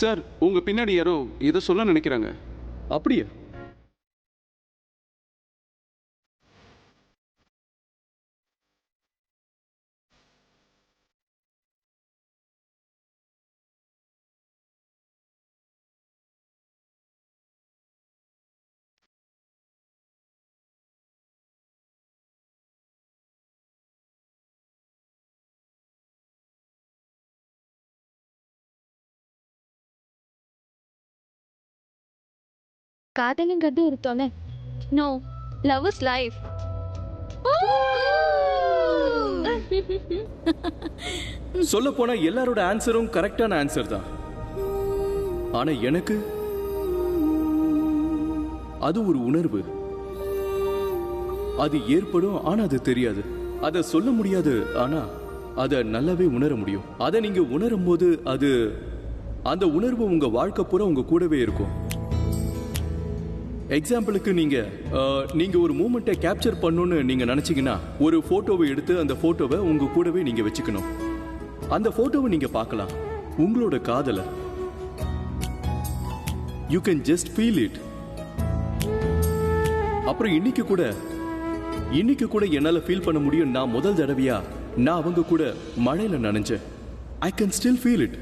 Sir உங்க பின்னாடி யாரோ ஏதோ சொல்ல நினைக்கிறாங்க. அப்படியா? காதலுங்கிறது ஒரு தொலை. No, love is life. சொல்ல போனா எல்லாரோட ஆன்சரும் கரெக்டான ஆன்சர் தான். ஆனா எனக்கு அது ஒரு உணர்வு. அது ஏற்படும், ஆனா அது தெரியாது. அதை சொல்ல முடியாது, ஆனா அதை நல்லாவே உணர முடியும். அதை நீங்க உணரும் போது அது அந்த உணர்வு உங்க வாழ்க்கை பூரா உங்க கூடவே இருக்கும். எக்ஸாம்பிளுக்கு நீங்க ஒரு மூமெண்ட்டை கேப்சர் பண்ணணும்னு நீங்க நினைச்சீங்கன்னா ஒரு போட்டோவை எடுத்து அந்த போட்டோவை உங்க கூடவே நீங்க வச்சுக்கணும். அந்த போட்டோவை நீங்க பார்க்கலாம், உங்களோட காதலை. You can just feel it. அப்புறம் இன்னைக்கு கூட என்னால ஃபீல் பண்ண முடியும். நான் முதல் தடவையா நான் அவங்க கூட மழையில நனைஞ்சேன். I can still feel it.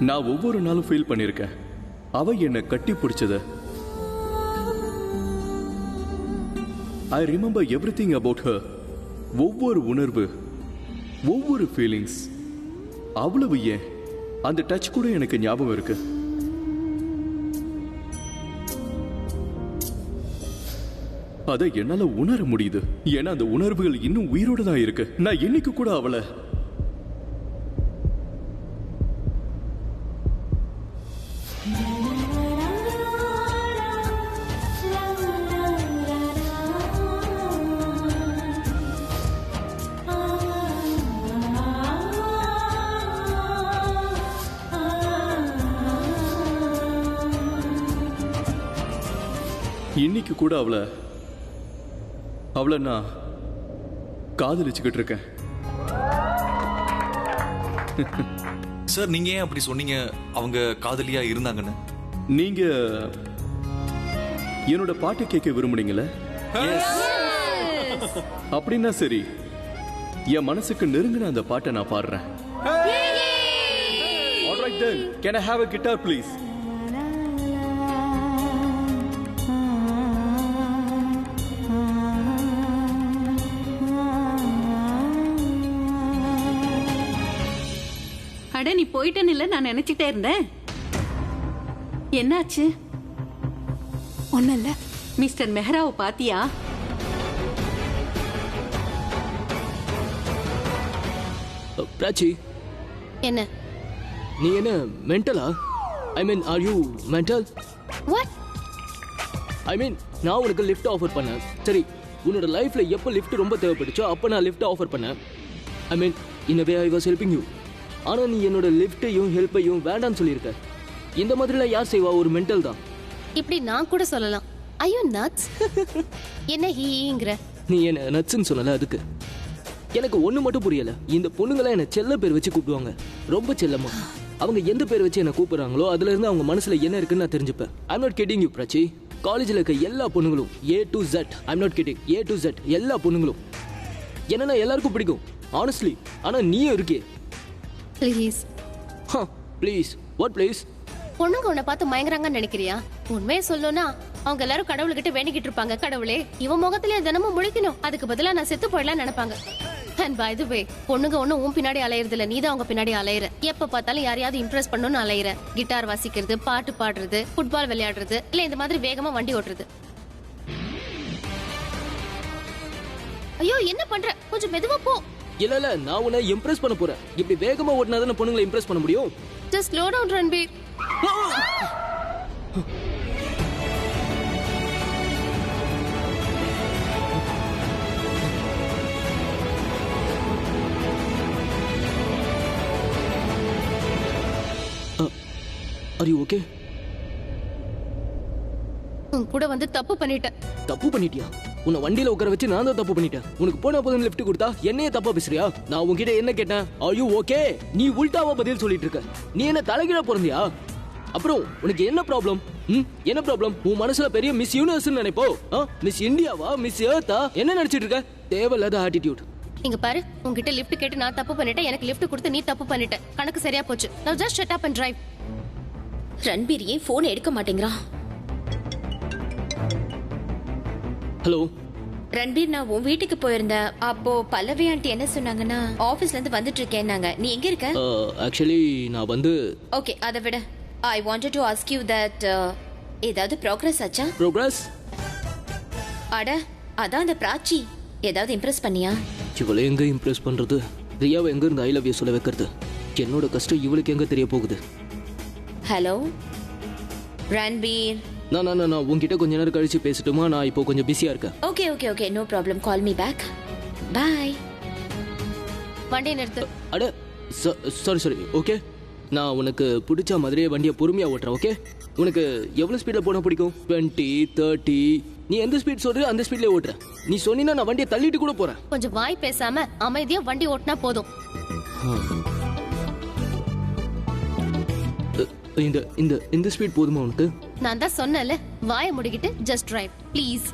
நான் ஒவ்வொரு நாளும் ஃபீல் பண்ணிருக்கேன் அவ என்னை கட்டி பிடிச்சத. I remember everything about her. ஒவ்வொரு உணர்வு, ஒவ்வொரு ஃபீலிங்ஸ். அவ்வளவு ஏன் அந்த டச் கூட எனக்கு ஞாபகம் இருக்கு. அதை என்னால உணர முடியுது. ஏன்னா அந்த உணர்வுகள் இன்னும் உயிரோடு தான் இருக்கு. நான் இன்னைக்கு கூட அவளை இன்னைக்கு கூட அவளை நான் காதலிச்சுக்கிட்டு இருக்கேன். சார், நீங்க ஏன் அப்படி சொன்னீங்க அவங்க காதலியா இருந்தாங்கன்னு? நீங்க என்னோட பாட்டு கேட்க விரும்புனீங்களே? அப்படின்னா சரி, என் மனசுக்கு நெருங்கின அந்த பாட்டை நான் பாடுறேன். All right then, can I have a guitar please? அட, நீ போயிட்டேன்னு இல்ல நான் நினைச்சிட்டே இருந்தேன். என்னாச்சு? ஒன்னும் இல்ல. மிஸ்டர் மெஹராவை பாத்தியா? பிராச்சி, என்ன நீ என்ன மென்டலா? ஐ மீன், ஆர் யூ மென்டல்? வாட்? ஐ மீன், நான் உனக்கு லிஃப்ட் ஆஃபர் பண்ணேன். சரி, உன்னோட லைஃப்ல எப்போ லிஃப்ட் ரொம்ப தேவைப்பட்டுச்சோ அப்போ நான் லிஃப்ட் ஆஃபர் பண்ணேன். ஐ மீன், இன் வே ஐ வாஸ் ஹெல்பிங் யூ. ஆனா நீ என்னோட லிஃப்ட்டையும் ஹெல்ப்பையும் வேண்டான்னு சொல்லியிருக்க. இந்த மாதிரிலாம் யார் செய்வா? ஒரு மென்டல் தான். இப்படி நான் கூட சொல்லலாம். Are you nuts? என்ன ஹீங்கிற? நீ என்ன நட்ஸ்ன்னு சொன்னல, அதுக்கு எனக்கு ஒண்ணு மட்டும் புரியல. இந்த பொண்ணுங்களாம் என்ன செல்ல பேர் வச்சு கூப்பிடுவாங்க, ரொம்ப செல்லமா. அவங்க எந்த பேர் வச்சு என்ன கூப்பிடுறாங்களோ அதுல இருந்து அவங்க மனசுல என்ன இருக்குன்னு நான் தெரிஞ்சுப்பேன். I'm not kidding you Prachi. காலேஜ்ல இருக்க எல்லா பொண்ணுங்களும் A to Z, I'm not kidding, A to Z எல்லா பொண்ணுங்களும் என்னன்னா எல்லாருக்கும் பிடிக்கும் ஆனஸ்ட்லி. ஆனா நீயும் இருக்கே. ப்ளீஸ். ப்ளீஸ்? What please? பொண்ணுங்க உன்னை பார்த்து மயங்குறாங்கன்னு நினைக்கிறியா? உண்மையை சொல்லணும்னா அவங்க எல்லாரும் கடவுள்கிட்ட வேண்டிக்கிட்டு இருப்பாங்க, கடவுளே இவன் முகத்திலே தினமும் முழிக்கணும், அதுக்கு பதிலா நான் செத்து போயிடலாம் நினைப்பாங்க. அண்ட் பை தி வே, பொண்ணுங்க ஒன்னும் உன் பின்னாடி அலையிறது இல்ல, நீதான் அவங்க பின்னாடி அலையிற. எப்ப பார்த்தாலும் யாரையாவது இம்ப்ரெஸ் பண்ணணும்னு அலையிற. கிட்டார் வாசிக்கிறது, பாட்டு பாடுறது, ஃபுட்பால் விளையாடுறது, இல்ல இந்த மாதிரி வேகமா வண்டி ஓட்டுறது. ஐயோ, என்ன பண்ற? கொஞ்சம் மெதுவா போ. இல்ல, நான் உன்னை இம்ப்ரெஸ் பண்ண போறேன். இப்படி வேகமா ஓட்டினாதான் பொண்ணுங்களை இம்ப்ரெஸ் பண்ண முடியும். Just slow down Ranbir. Are you okay? உன் கூட வந்து தப்பு பண்ணிட்டேன். தப்பு பண்ணிட்டியா? உன்னை வண்டியில உட்கார வச்சு நான் தான் தப்பு பண்ணிட்டேன். உனக்கு போன போதும் லிஃப்ட் கொடுத்தா என்னையே தப்பா பேசுறியா? நான் உன்கிட்ட என்ன கேட்டேன்? Are you okay? நீ உல்டாவா பதில் சொல்லிட்டு இருக்க. நீ என்ன தலைகீழ பிறந்தியா? அப்புறம் உனக்கு என்ன ப்ராப்ளம்? என்ன ப்ராப்ளம்? உன் மனசுல பெரிய மிஸ் யூனிவர்ஸ் நினைப்போ? மிஸ் இந்தியாவா, மிஸ் எர்த்தா? என்ன நினைச்சிட்டு இருக்க? தேவையில்லாத ஆட்டிடியூட். இங்க பாரு, உன்கிட்ட லிஃப்ட் கேட்டு நான் தப்பு பண்ணிட்டேன், எனக்கு லிஃப்ட் கொடுத்து நீ தப்பு பண்ணிட்ட. கணக்கு சரியா போச்சு. Now just shut up and drive. Ranbir ஏன் போன் எடுக்க மாட்டேங்கிறான்? ஹலோ ரன்பீர், நான் உன் வீட்டுக்கு போயிருந்தேன். அப்போ பல்லவி ஆண்டி என்ன சொன்னாங்கன்னா ஆபீஸ்ல இருந்து வந்துட்டு இருக்கேன்னாங்க. நீ எங்க இருக்க? ஆக்சுவலி நான் வந்து ஓகே, அதை விட I wanted to ask you that ஏதாவது ப்ராக்ரஸ் ஆச்சா? ப்ரோக்ரஸ்? அட, அதான் அந்த பிராச்சி ஏதாவது இம்ப்ரெஸ் பண்ணியா? இவளை எங்க இம்ப்ரெஸ் பண்றது? ரியாவை எங்க இருந்து ஐ லவ் யூ சொல்ல வைக்கிறது? என்னோட கஷ்டம் இவளுக்கு எங்க தெரிய போகுது? ஹலோ ரன்பீர். நான் உங்ககிட்ட கொஞ்ச நேரம் கழிச்சு பேசட்டுமா? நான் இப்போ கொஞ்சம் பிஸியா இருக்கேன். Okay okay okay, no problem. Call me back. Bye. வண்டியை நிறுத்து. அட சாரி ஓகே. நான் உனக்கு பிடிச்ச மாதிரியே வண்டியை பொறுமையா ஓட்டுறேன். ஓகே? உனக்கு எவ்வளவு ஸ்பீட்ல போனா பிடிக்கும்? 20, 30? நீ எந்த ஸ்பீட் சொல்ற அந்த ஸ்பீட்லயே ஓட்டுறேன். நீ சொன்னீங்கன்னா நான் வண்டியை தள்ளிட்டு கூட போறேன். கொஞ்சம் வாய் பேசாம அமைதியா வண்டி ஓட்டினா போதும். இந்த இந்த இந்த ஸ்பீட் போதுமா உனக்கு? நான் தான் சொன்னேன்ல, வாயை முடிக்கிட்டு ஜஸ்ட் டிரைவ் ப்ளீஸ்.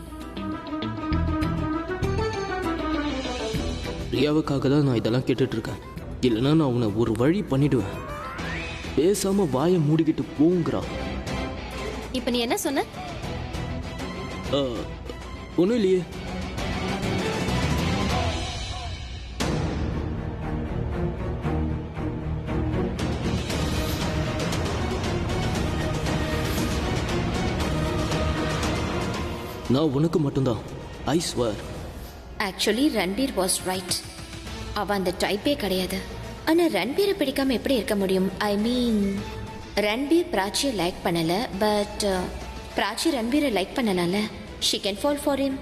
ரியாவுக்காக தான் நான் இதெல்லாம் கேட்டுட்டு இருக்கேன். இல்லைன்னா நான் உன்னை ஒரு வழி பண்ணிடுவேன். பேசாம வாயை மூடிக்கிட்டு போங்கிறா. இப்ப நீ என்ன சொன்ன? ஒன்றும் இல்லையே. நான் உனக்கு மட்டும்தான். I swear. Actually Ranbir was right. அவ அந்த டைப்பே கிடையாது. ஆனா ரன்பீரை பிடிக்காம எப்படி இருக்க முடியும்? ஐ மீன், ரன்பீர் பிராச்சியை லைக் பண்ணல, பட் பிராச்சி ரன்பீரை லைக் பண்ணலாம்ல. She can fall for him.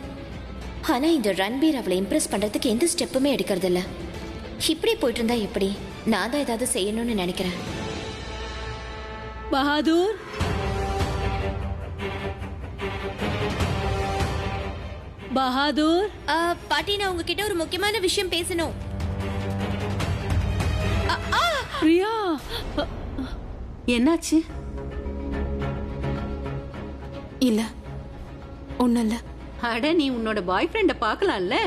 ஆனா இந்த ரன்பீர் அவளை இம்ப்ரெஸ் பண்றதுக்கு எந்த ஸ்டெப்புமே எடுக்கிறது இல்ல. இப்படி போயிட்டு இருந்தா எப்படி? நான் தான் ஏதாவது செய்யணும்னு நினைக்கிறேன். பஹாதூர், பஹாதூர். பாட்டி, நான் உங்ககிட்ட ஒரு முக்கியமான விஷயம் பேசணும். பிரியா, என்னாச்சு? இல்ல, ஒண்ணும் இல்ல. அட, நீ உன்னோட பாய் ஃப்ரெண்ட பார்க்கலாம்ல.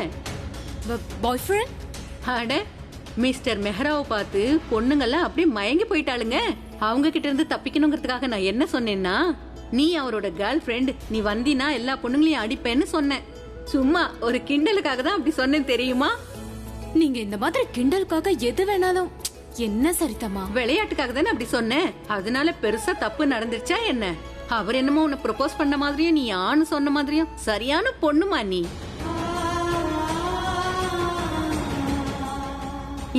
பாய் ஃப்ரெண்ட்? அட, மிஸ்டர் மெஹராவை பார்த்து பொண்ணுங்கெல்லாம் அப்படியே மயங்கி போயிட்டாளுங்க. அவங்க கிட்ட இருந்து தப்பிக்கணுங்கிறதுக்காக நான் என்ன சொன்னேன்னா, நீ அவரோட கேர்ள் ஃப்ரெண்ட், நீ வந்தினா எல்லா பொண்ணுங்களையும் அடிப்பேன்னு சொன்னேன். சும்மா ஒரு கிண்டலுக்காக தான் அப்படி சொன்னேன், தெரியுமா? நீங்க இந்த மாதிரி கிண்டலுக்காக எது வேணாலும். என்ன சரிதமா? விளையாட்டுக்காக தானே அப்படி சொன்னேன். அதனால பெருசா தப்பு நடந்துருச்சா என்ன? அவர் என்னமோ உன்னை ப்ரொபோஸ் பண்ண மாதிரியும் நீ ஆணு சொன்ன மாதிரியும் சரியான பொண்ணுமா நீ.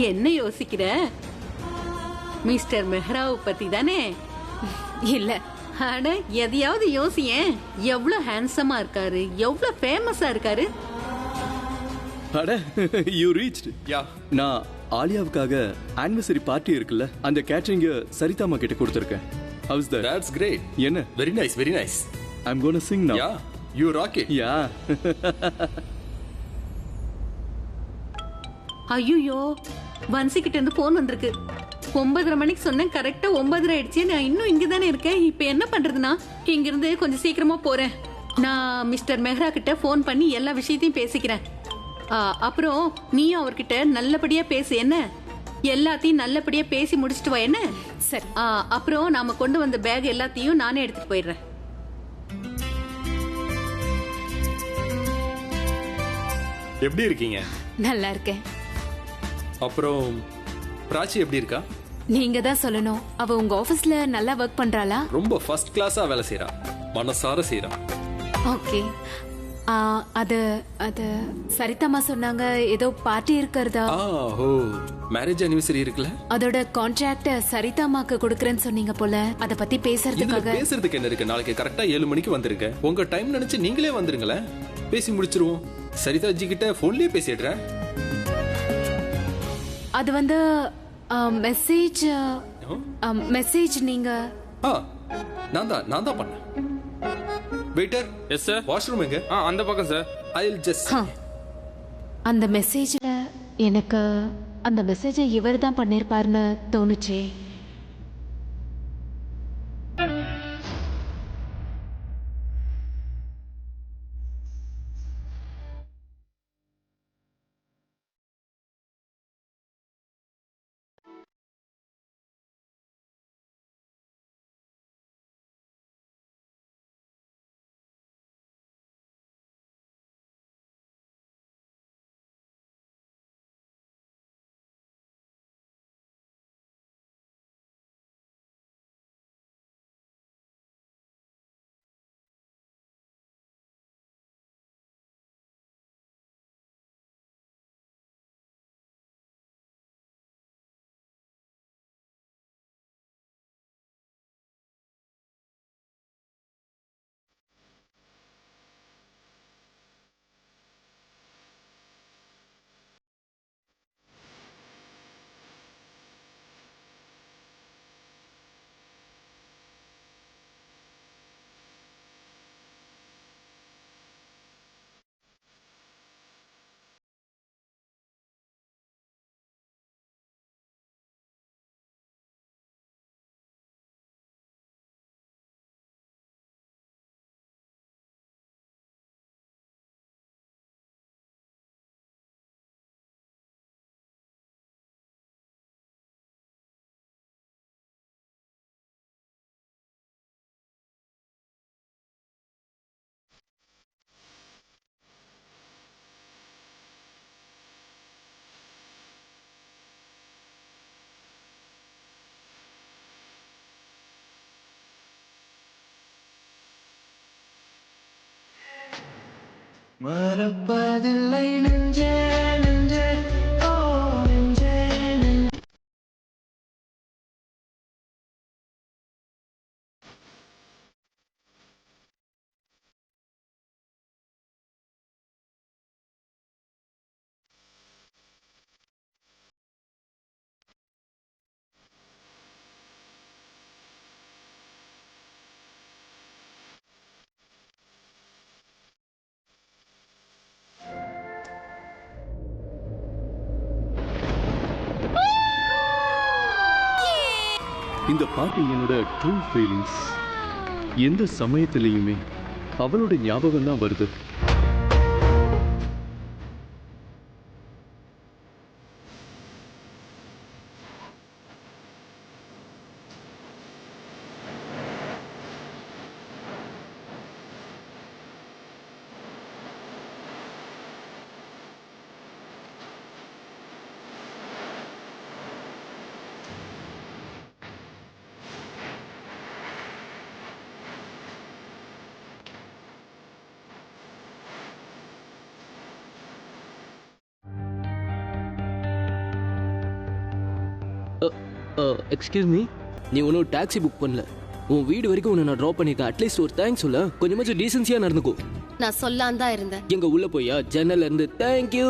என்ன யோசிக்கிற? மிஸ்டர் மெஹ்ராவை பத்தி தானே? இல்ல. அட, எதையாவது யோசியேன். எவ்வளவு ஹேண்ட்ஸமா இருக்காரு, எவ்வளவு ஃபேமஸா இருக்காரு. அட, யூ ரீச்ட். யா, நான் ஆலியாவுக்காக ஆனிவர்சரி பார்ட்டி இருக்குல்ல, அந்த கேட்டரிங்க சரிதாமா கிட்ட கொடுத்துருக்கேன். How's that? That's great. என்ன? Very nice, very nice. I'm gonna sing now. Yeah, you rock it. Yeah. ஐயோ, வன்சி கிட்ட இருந்து போன் வந்திருக்கு. 9:30 மணிக்கு சொன்னேன், கரெக்டா 9:30 ஆயிடுச்சு. நான் இன்னும் இங்க தானே இருக்கேன். இப்ப என்ன பண்றதுன்னா, இங்க இருந்து கொஞ்சம் சீக்கிரமா போறேன். நான் மிஸ்டர் மெஹ்ரா கிட்ட போன் பண்ணி எல்லா விஷயத்தையும் பேசிக்கிறேன். அப்புறம் நீயும் அவர்கிட்ட நல்லபடியா பேசு என்ன? எல்லாத்தையும் நல்லபடியா பேசி முடிச்சிட்டு வா என்ன? சரி. அப்புறம் நாம கொண்டு வந்த பேக் எல்லாத்தையும் நானே எடுத்துட்டு போயிடுறேன். எப்படி இருக்கீங்க? நல்லா இருக்கேன். அப்புறம் பிராச்சி எப்படி இருக்கா? நீங்க தான் சொல்லணும். அவ உங்க ஆபீஸ்ல நல்லா ஒர்க் பண்றாளா? ரொம்ப ஃபர்ஸ்ட் கிளாஸா வேலை செய்றா, மனசார செய்றா. ஓகே. அது அது சரிதமா சொன்னாங்க, ஏதோ பார்ட்டி இருக்கிறதா. ஓ, மேரேஜ் அனிவர்சரி இருக்குல்ல, அதோட கான்ட்ராக்ட் சரிதாமாக்கு கொடுக்கறேன்னு சொன்னீங்க போல. அத பத்தி இதுல பேசுறதுக்காக. பேசுறதுக்கு என்ன இருக்கு? நாளைக்கு கரெக்டா 7 மணிக்கு வந்துருங்க. உங்க டைம் நினைச்சு நீங்களே வந்துருங்களேன், பேசி முடிச்சிருவோம். சரிதா ஜி கிட்ட போன்லயே பேசிடுறேன். அது வந்து மெசேஜ் நீங்க நான் தான் பண்ணேன். வெயிட்டர். Yes sir. வாஷ்ரூம் எங்க? அந்த பக்கம் சார். I'll just அந்த மெசேஜ்ல எனக்கு அந்த மெசேஜை இவர் தான் பண்ணிருப்பாருன்னு தோணுச்சே. மறப்பதில்லை நெஞ்சே நெஞ்சே ஓ நெஞ்சே நெஞ்சே. இந்த பாட்டு என்னோட ட்ரூ ஃபீலிங்ஸ். எந்த சமயத்திலையுமே அவளோட ஞாபகம் தான் வருது. எக்ஸ்கியூஸ் மீ, நீ ஒன்றும் டாக்ஸி புக் பண்ணல. உன் வீடு வரைக்கும் உன்னை நான் ட்ராப் பண்ணியிருக்கேன். அட்லீஸ்ட் ஒரு தேங்க்ஸ் சொல்ல. கொஞ்சமாச்சும் டீசன்சியாக நடந்துக்கோ. நான் சொல்லாம தான் இருந்தேன். எங்க உள்ள போயா ஜன்னல்ல இருந்து தேங்க்யூ.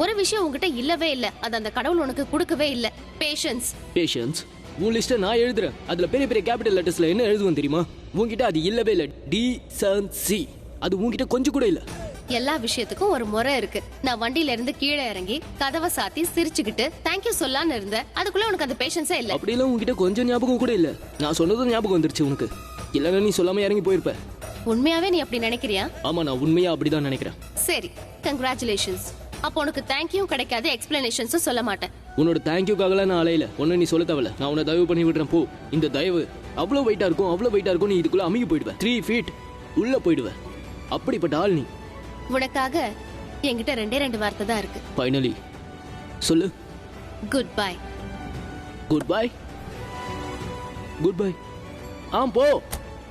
ஒரு விஷயம் உங்ககிட்ட இல்லவே இல்ல. அது அந்த கடவுள் உனக்கு கொடுக்கவே இல்ல. பேஷன்ஸ். பேஷன்ஸ்? உன் லிஸ்ட்டை நான் எழுதுறேன். அதுல பெரிய பெரிய கேபிட்டல் லெட்டர்ஸ்ல என்ன எழுதுவேன் தெரியுமா? உன்கிட்ட அது இல்லவே இல்லை. டீசன்சி அது உன்கிட்ட கொஞ்சம் கூட இல்ல. எல்லா விஷயத்துக்கும் ஒரு முறை இருக்கு. நான் வண்டியில இருந்து கீழே இறங்கி கதவை சாத்தி சிரிச்சுக்கிட்டு தேங்க்யூ சொல்லான்னு இருந்தேன். அதுக்குள்ள உனக்கு அந்த பேஷன்ஸே இல்ல. அப்படிலாம் உன்கிட்ட கொஞ்சம் ஞாபகம் கூட இல்ல. நான் சொன்னதும் ஞாபகம் வந்துருச்சு உனக்கு. இல்லைன்னா நீ சொல்லாம இறங்கி போயிருப்ப. உண்மையாவே நீ அப்படி நினைக்கிறியா? ஆமா, நான் உண்மையா அப்படிதான் நினைக்கிறேன். சரி, கங்க்ராச்சுலேஷன்ஸ். அப்போ உனக்கு தேங்க்யூ கிடைக்காது, எக்ஸ்பிளனேஷன்ஸும் சொல்ல மாட்டேன். உன்னோட தேங்க்யூக்காகலாம் நான் அலையில. ஒன்னு நீ சொல்ல தேவையில்ல. நான் உன்னை தயவு பண்ணி விடுறேன் போ. இந்த தயவு அவ்வளோ வெயிட்டா இருக்கும், அவ்வளோ வெயிட்டா இருக்கும். நீ இதுக்குள்ள அமுகி போயிடுவேன். 3 feet உள்ள போயிடுவேன். அப்படிப்பட்ட ஆள் நீ. உனக்காக என்கிட்ட 2 வார்த்தை தான் இருக்கு. ஃபைனலி சொல்லு. Good bye. Good bye. Good bye. போ.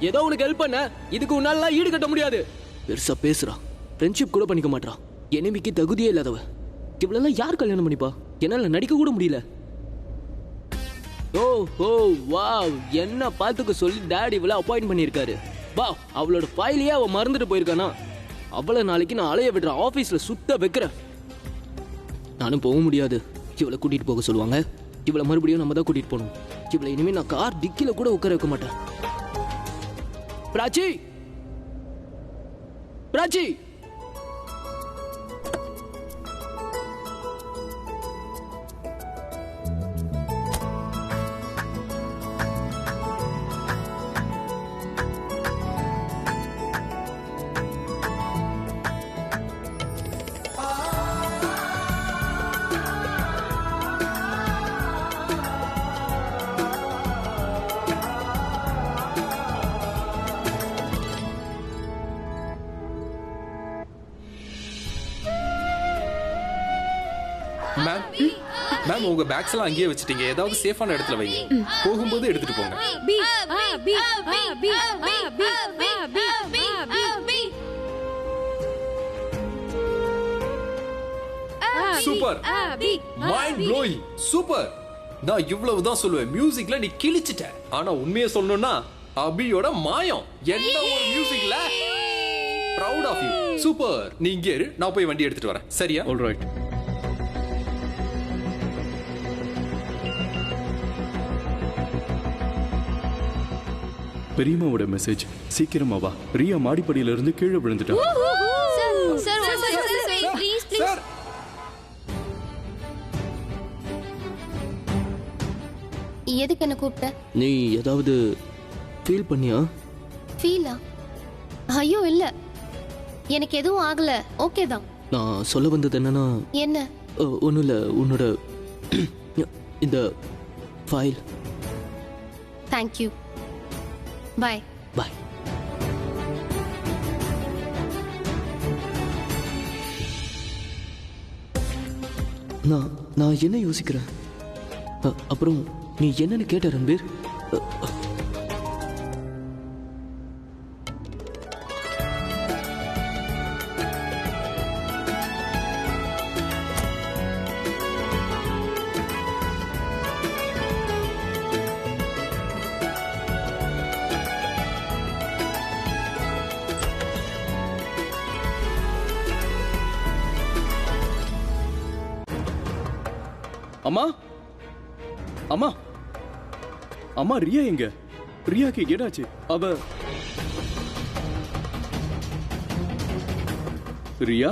ஏதோ உனக்கு ஹெல்ப் பண்ண. இதுக்கு உன்னால ஈடு கட்ட முடியாது. பெருசா பேசுறா. ஃப்ரெண்ட்ஷிப் கூட பண்ணிக்க மாட்டா. எனிமிக்கு தகுதியே இல்லாதவ. இவ்வளவு யார் கல்யாணம் பண்ணிப்பா? என்னால நடிக்க கூட முடியல. ஓ ஓ வாவ், என்ன பார்த்துக்க சொல்லி டாடி இவ்வளவு அப்பாயிண்ட் பண்ணியிருக்காரு. வா, அவளோட ஃபைலையே அவ மறந்துட்டு போயிருக்கானா? அவளை நாளைக்கு நான் அலைய விடுற ஆபீஸ்ல சுத்த வைக்கிறேன். நானும் போக முடியாது. இவளை கூட்டிட்டு போக சொல்லுவாங்க. இவளை மறுபடியும் நம்ம தான் கூட்டிட்டு போகணும். இவளை இனிமே நான் கார் டிக்கில கூட உட்கார வைக்க மாட்டேன். பிராச்சி, பிராச்சி மேம் உங்க பேக்ஸ் எல்லாம் அங்கேயே வச்சிட்டீங்க. ஏதாவது சேஃபான இடத்துல வைங்க. போகும்போது எடுத்துட்டு போங்க. Super, mind blowing, super. நான் இவ்வளவுதான் சொல்லுவேன், மியூசிக்ல நீ கிழிச்சிட்ட. ஆனா உண்மையை சொல்லணும்னா அபியோட மாயம் என்ன ஒரு மியூசிக்ல. proud of you. சூப்பர். நீ இங்கே இரு, நான் போய் வண்டி எடுத்துட்டு வரேன். சரியா? ஆல்ரைட். பெரியம்மாவோட மெசேஜ். சீக்கிரமா வா. ரியா மாடிப்படியில இருந்து கீழே விழுந்துட்டா. சார், எதுக்கு என்ன கூப்பிட்ட? நீ ஏதாவது ஃபீல் பண்ணியா? ஃபீலா? ஐயோ இல்ல, எனக்கு எதுவும் ஆகல. ஓகே தான். நான் சொல்ல வந்தது என்னன்னா, என்ன? ஒன்றும் இல்லை, உன்னோட இந்த ஃபைல். தேங்க்யூ. பாய். பாய். நான் என்ன யோசிக்கிறேன், அப்புறம் நீ என்னன்னு கேட்ட ரன்பீர்? அம்மா, அம்மா, அம்மா, ரியா எங்க? ரியாக்கு என்னாச்சு? அவ ரியா?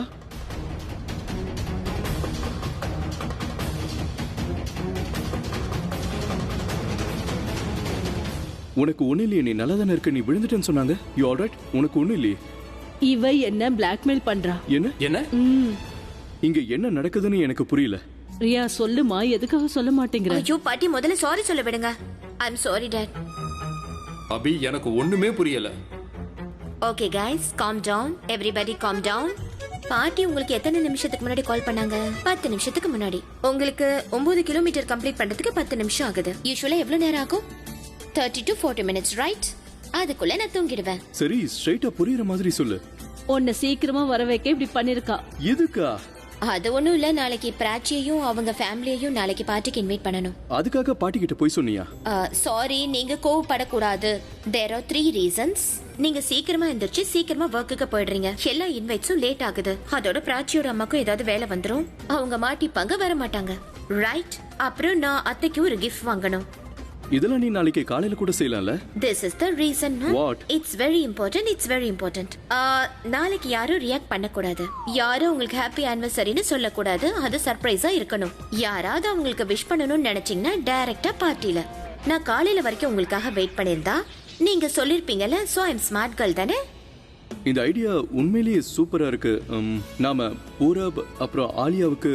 உனக்கு ஒண்ணு இல்லையே, நீ நல்லா தானே இருக்க. நீ விழுந்துட்டேன்னு சொன்னாங்க. You alright? உனக்கு ஒண்ணு இல்லையே. இவ என்ன பிளாக்மெயில் பண்றா? என்ன என்ன இங்க என்ன நடக்குதுன்னு எனக்கு புரியல. ரியா சொல்லுமா, எதுக்காக சொல்ல மாட்டேங்கிற? ஐயோ பாட்டி, முதல்ல சாரி சொல்ல விடுங்க. ஐ அம் சாரி டாட். அபி, எனக்கு ஒண்ணுமே புரியல. Okay guys, calm down. Everybody calm down. பாட்டி உங்களுக்கு எத்தனை நிமிஷத்துக்கு முன்னாடி கால் பண்ணாங்க? 10 நிமிஷத்துக்கு முன்னாடி. உங்களுக்கு 9 கிலோமீட்டர் கம்ப்ளீட் பண்றதுக்கு 10 நிமிஷம் ஆகுது. யூசுவலா எவ்வளவு நேரம் ஆகும்? 30 to 40 minutes, ரைட்? அதுக்குள்ள நான் தூங்கிடுவேன். சரி, ஸ்ட்ரைட்டா புரியுற மாதிரி சொல்லு. உன்னை சீக்கிரமா வர வைக்க இப்படி பண்ணிருக்கா. எதுக்கா? அது ஒண்ணும் இல்ல, நாளைக்கு பிராச்சியையும் அவங்க ஃபேமிலியையும் நாளைக்கு பார்ட்டிக்கு இன்வைட் பண்ணணும். அதுக்காக பாட்டி கிட்ட போய் சொன்னியா? சாரி, நீங்க கோவப்படக்கூடாது. There are 3 reasons. நீங்க சீக்கிரமா எந்திரிச்சு சீக்கிரமா ஒர்க்குக்கு போயிடுறீங்க. எல்லா இன்வைட்ஸும் லேட் ஆகுது. அதோட பிராச்சியோட அம்மாக்கும் ஏதாவது வேலை வந்துரும். அவங்க மாட்டிப்பாங்க, வர மாட்டாங்க. ரைட்? அப்புறம் நான் அத்தைக்கு ஒரு கிஃப்ட் வாங்கணும். இதெல்லாம் நீ நாளைக்கு காலையில கூட செய்யலாம்ல? This is the reason. What? It's very important. It's very important. நாளைக்கு யாரும் ரியாக்ட் பண்ணக்கூடாது. யாரும் உங்களுக்கு ஹாப்பி ஆனிவர்சரின்னு சொல்லக்கூடாது. அது சர்ப்ரைஸா இருக்கணும். யாராவது அவங்களுக்கு விஷ் பண்ணணும்னு நினைச்சீங்கன்னா டைரக்டா பார்ட்டில. நான் காலையில வரைக்கும் உங்களுக்காக வெயிட் பண்ணிருந்தா நீங்க சொல்லிருப்பீங்கல்ல. So I am smart girl தானே? இந்த ஐடியா உண்மையிலேயே சூப்பரா இருக்கு. நாம பூரப் அப்புறம் ஆலியாவுக்கு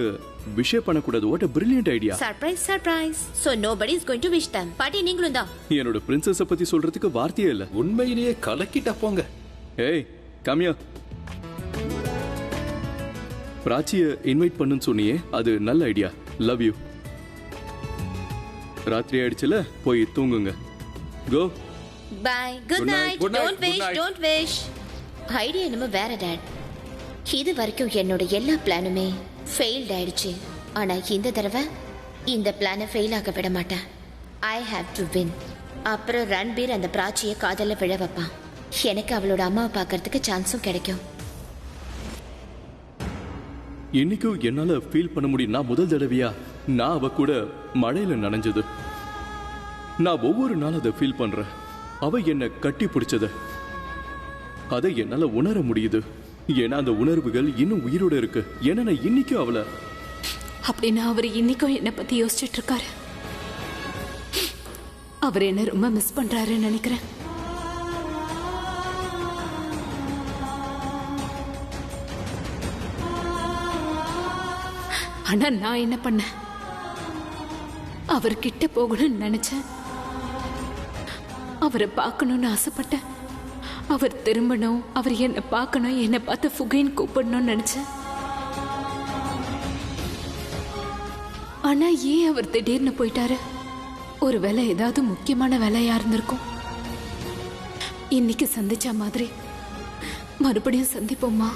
விஷே பண்ணக்கூடாது. What a brilliant idea. Surprise, surprise. So nobody is going to wish them. பாட்டி, நீங்களும் தான். என்னோட பிரின்சஸ பத்தி சொல்றதுக்கு வார்த்தையே இல்ல. உண்மையிலேயே கலக்கிட்ட போங்க. ஏய், காமியா. பிராச்சிய இன்வைட் பண்ணுன்னு சொன்னியே, அது நல்ல ஐடியா. Love you. ராத்திரி ஆயிடுச்சுல, போய் தூங்குங்க. Go. Bye. Good night. Don't wish, don't wish. Idea என்னமோ வேற டாட். இது வரைக்கும் என்னோட எல்லா பிளானுமே ஃபெயில்ட் ஆயிடுச்சு. ஆனா இந்த தடவை இந்த பிளானை ஃபெயில் ஆக விட மாட்டேன். I have to win. அப்புறம் ரன்பீர் அந்த பிராச்சியை காதல விழ வைப்பான். எனக்கு அவளோட அம்மாவை பார்க்கறதுக்கு சான்ஸும் கிடைக்கும். இன்னைக்கும் என்னால ஃபீல் பண்ண முடியும். நான் முதல் தடவையா நான் அவ கூட மழையில நனைஞ்சது. நான் ஒவ்வொரு நாளும் அதை ஃபீல் பண்றேன். அவ என்ன கட்டி பிடிச்சத அதை என்னால உணர முடியுது. ஏன்னா அந்த உணர்வுகள் இன்னும் உயிரோட இருக்கு. ஏன்னா நான் இன்னைக்கும் அவளை. அப்படின்னா அவர் இன்னைக்கும் என்னை பத்தி யோசிச்சுட்டு இருக்காரு. அவர் என்ன ரொம்ப மிஸ் பண்றாருன்னு நினைக்கிறேன். ஆனா நான் என்ன பண்ணேன்? அவர்கிட்ட போகணும்னு நினைச்சேன். அவரை பார்க்கணும்னு ஆசைப்பட்டேன். அவர் திரும்பணும், அவர் என்னை பார்க்கணும், என்னை பார்த்து ஃபுகைன்னு கூப்பிடணும்னு நினைச்சேன். ஆனா ஏன் அவர் திடீர்னு போயிட்டாரு? ஒருவேளை ஏதாவது முக்கியமான வேலையா இருந்திருக்கும். இன்னைக்கு சந்திச்ச மாதிரி மறுபடியும் சந்திப்போமா?